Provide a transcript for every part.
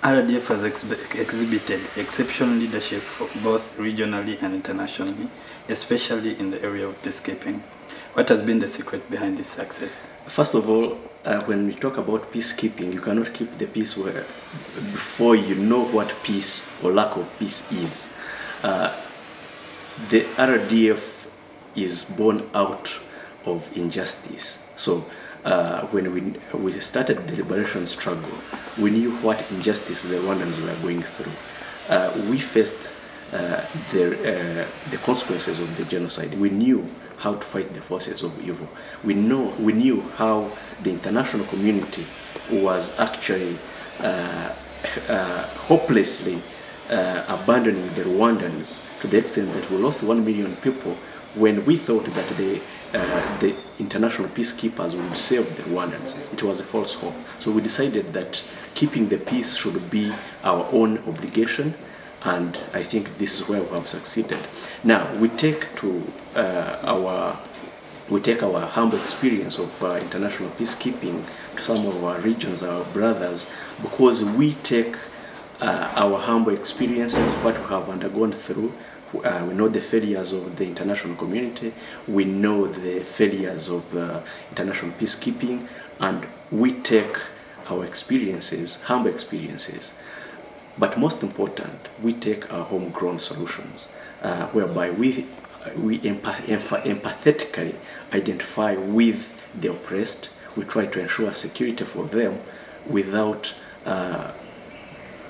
RDF has exhibited exceptional leadership both regionally and internationally, especially in the area of peacekeeping. What has been the secret behind this success? First of all, when we talk about peacekeeping, you cannot keep the peace before you know what peace or lack of peace is. The RDF is born out of injustice. So when we started the liberation struggle, we knew what injustice the Rwandans were going through. We faced the consequences of the genocide. We knew how to fight the forces of evil. We knew how the international community was actually hopelessly abandoning the Rwandans to the extent that we lost 1 million people when we thought that the international peacekeepers would save the Rwandans. It was a false hope. So we decided that keeping the peace should be our own obligation, and I think this is where we have succeeded. Now we take our humble experience of international peacekeeping to some of our regions, our brothers, because we take our humble experiences, what we have undergone through. We know the failures of the international community, we know the failures of international peacekeeping, and we take our experiences, humble experiences, but most important, we take our homegrown solutions, whereby we empathetically identify with the oppressed. We try to ensure security for them without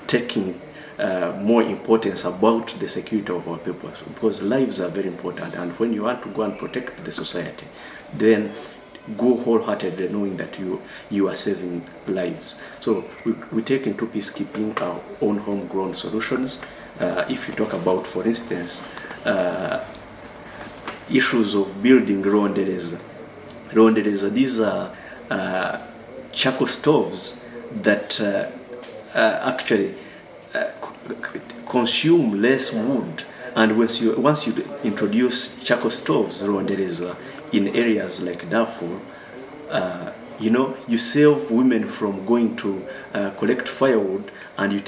taking more importance about the security of our people, because lives are very important, and when you want to go and protect the society, then go wholeheartedly knowing that you are saving lives. So we take into peacekeeping our own homegrown solutions. If you talk about, for instance, issues of building rondereza, these are charcoal stoves that actually consume less wood, and once you introduce charcoal stoves, rondereza, in areas like Darfur, you save women from going to collect firewood, and you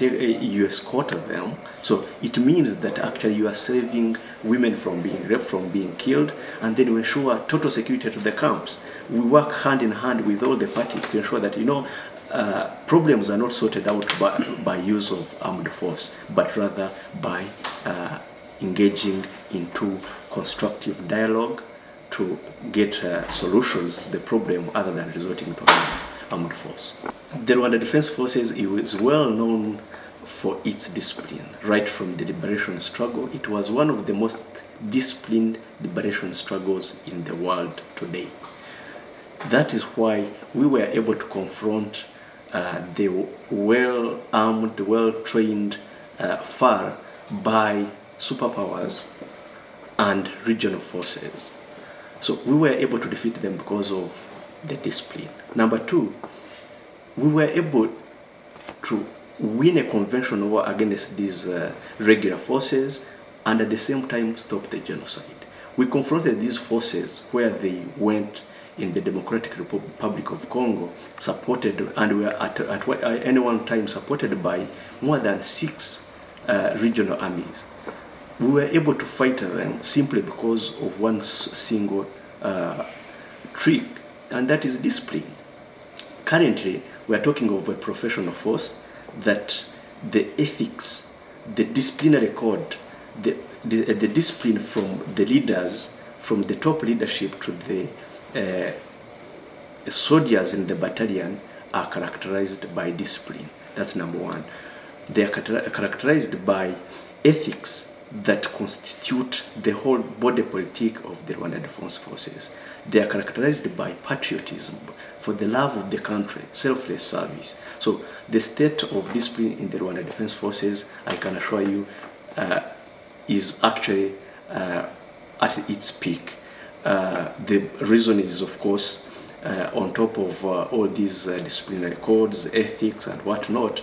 escort them. So it means that actually you are saving women from being raped, from being killed, and then we ensure total security to the camps. We work hand in hand with all the parties to ensure that problems are not sorted out by use of armed force, but rather by engaging into constructive dialogue to get solutions to the problem other than resorting to armed force. The Rwanda Defense Forces is well known for its discipline. Right from the liberation struggle, it was one of the most disciplined liberation struggles in the world today. That is why we were able to confront the well-armed, well-trained FAR by superpowers and regional forces. So we were able to defeat them because of the discipline. Number two, we were able to win a conventional war against these regular forces and at the same time stop the genocide. We confronted these forces where they went in the Democratic Republic of Congo, supported, and were at any one time supported by more than 6 regional armies. We were able to fight them simply because of one single trick, and that is discipline. Currently, we are talking of a professional force that the ethics, the disciplinary code, the discipline from the leaders, from the top leadership to the soldiers in the battalion are characterized by discipline. That's number one. They are characterized by ethics that constitute the whole body politic of the Rwanda Defense Forces. They are characterized by patriotism, for the love of the country, selfless service. So the state of discipline in the Rwanda Defense Forces, I can assure you, is actually at its peak. The reason is, of course, on top of all these disciplinary codes, ethics, and whatnot,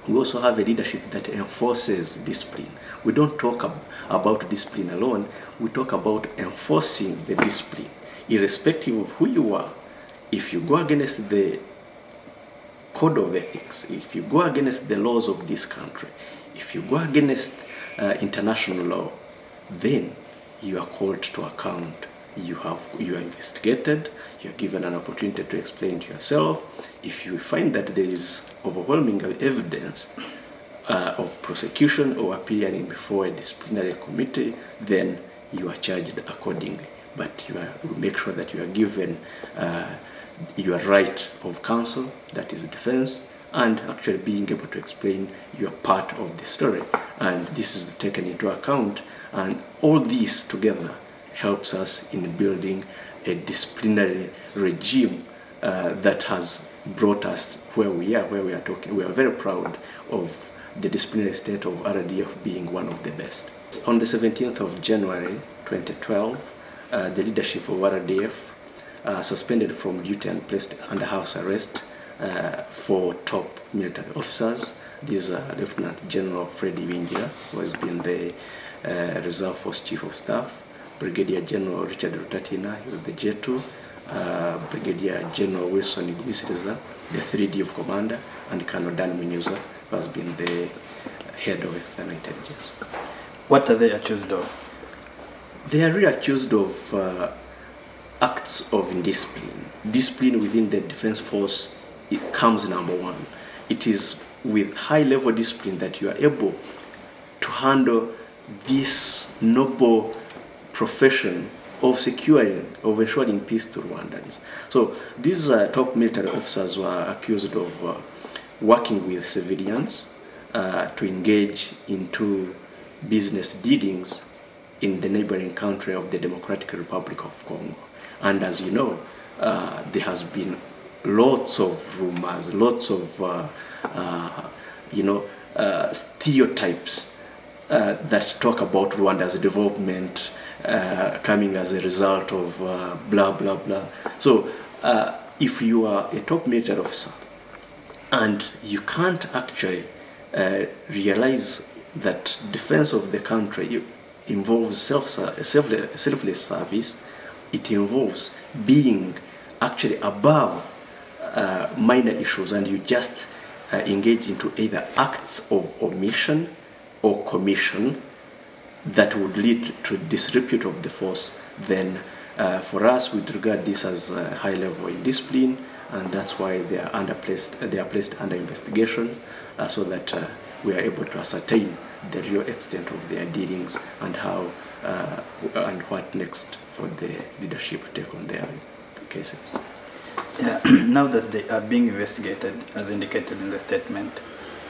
we also have a leadership that enforces discipline. We don't talk about discipline alone, we talk about enforcing the discipline. Irrespective of who you are, if you go against the code of ethics. If you go against the laws of this country, if you go against international law, then you are called to account. You are investigated, you are given an opportunity to explain to yourself. If you find that there is overwhelming evidence of prosecution or appearing before a disciplinary committee, then you are charged accordingly. But you make sure that you are given your right of counsel, that is defense, and actually being able to explain your part of the story. And this is taken into account, and all this together helps us in building a disciplinary regime that has brought us where we are talking. We are very proud of the disciplinary state of RDF being one of the best. On the 17th of January 2012, the leadership of RDF suspended from duty and placed under house arrest 4 top military officers. These are Lieutenant General Freddy Wingira, who has been the Reserve Force Chief of Staff, Brigadier General Richard Rutatina, he was the J2, Brigadier General Wilson Gwisiriza, the 3D Commander, and Colonel Dan Munyuza, who has been the head of external intelligence. What are they accused of? They are really accused of acts of indiscipline. Discipline within the defense force, it comes number one. It is with high-level discipline that you are able to handle this noble profession of ensuring peace to Rwandans. So these top military officers were accused of working with civilians to engage into business dealings in the neighboring country of the Democratic Republic of Congo. And as you know, there has been lots of rumors, lots of stereotypes that talk about Rwanda's development coming as a result of blah blah blah. So if you are a top military officer and you can't actually realize that defense of the country involves selfless service, it involves being actually above minor issues, and you just engage into either acts of omission or commission that would lead to disrepute of the force, then for us we regard this as high level indiscipline, and that's why they are placed under investigations so that we are able to ascertain the real extent of their dealings and how and what next for the leadership to take on their cases. Yeah. Now that they are being investigated, as indicated in the statement,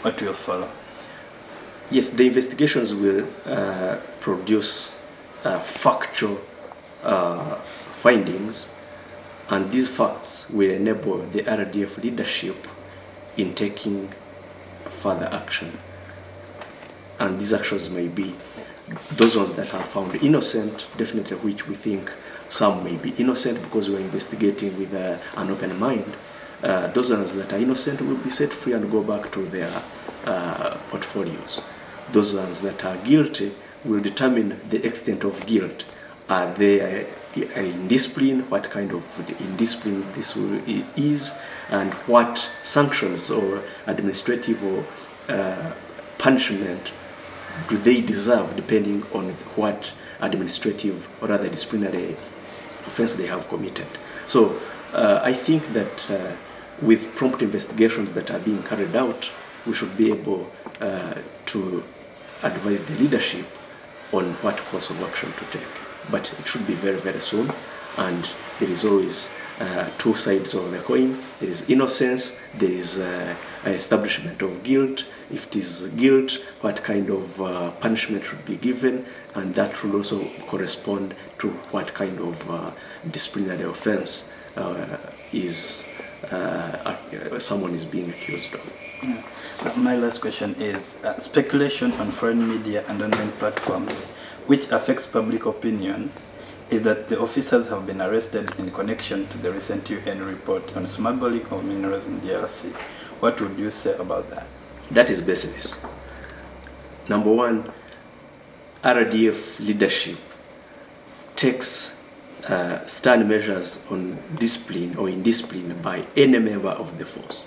what will follow? Yes, the investigations will produce factual findings, and these facts will enable the RDF leadership in taking further action. And these actions may be those ones that are found innocent, definitely, which we think some may be innocent because we are investigating with an open mind. Those ones that are innocent will be set free and go back to their portfolios. Those ones that are guilty will determine the extent of guilt. Are they indiscipline? What kind of indiscipline this is, and what sanctions or administrative or punishment do they deserve, depending on what administrative or rather disciplinary offense they have committed. So I think that with prompt investigations that are being carried out, we should be able to advise the leadership on what course of action to take. But it should be very, very soon, and there is always two sides of the coin. There is innocence, there is an establishment of guilt. If it is guilt, what kind of punishment should be given, and that should also correspond to what kind of disciplinary offense someone is being accused of. Yeah. My last question is speculation on foreign media and online platforms, which affects public opinion, is that the officers have been arrested in connection to the recent UN report on smuggling of minerals in DRC. What would you say about that? That is baseless. Number one, RDF leadership takes stern measures on discipline or indiscipline by any member of the force.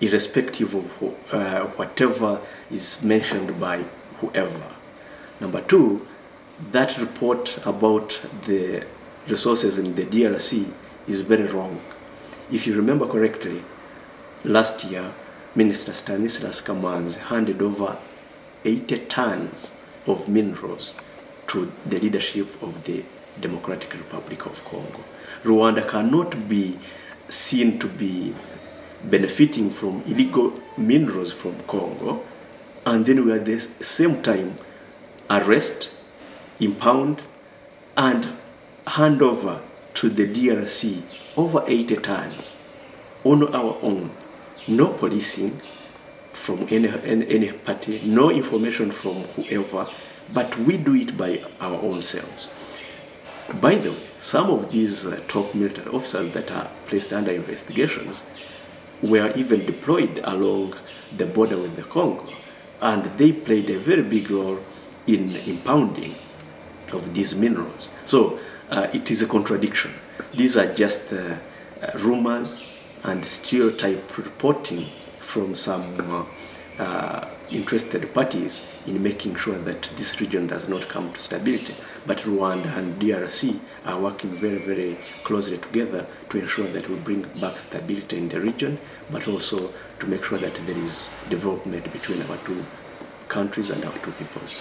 irrespective of whatever is mentioned by whoever. Number two, that report about the resources in the DRC is very wrong. If you remember correctly, last year, Minister Stanislas Kamanzi handed over 80 tons of minerals to the leadership of the Democratic Republic of Congo. Rwanda cannot be seen to be benefiting from illegal minerals from Congo, and then we at the same time arrest, impound, and hand over to the DRC over 80 tons on our own. No policing from any party, no information from whoever, but we do it by our own selves. By the way, some of these top military officers that are placed under investigations were even deployed along the border with the Congo, and they played a very big role in impounding of these minerals. So it is a contradiction. These are just rumors and stereotype reporting from some interested parties in making sure that this region does not come to stability. But Rwanda and DRC are working very, very closely together to ensure that we bring back stability in the region, but also to make sure that there is development between our two countries and our two peoples.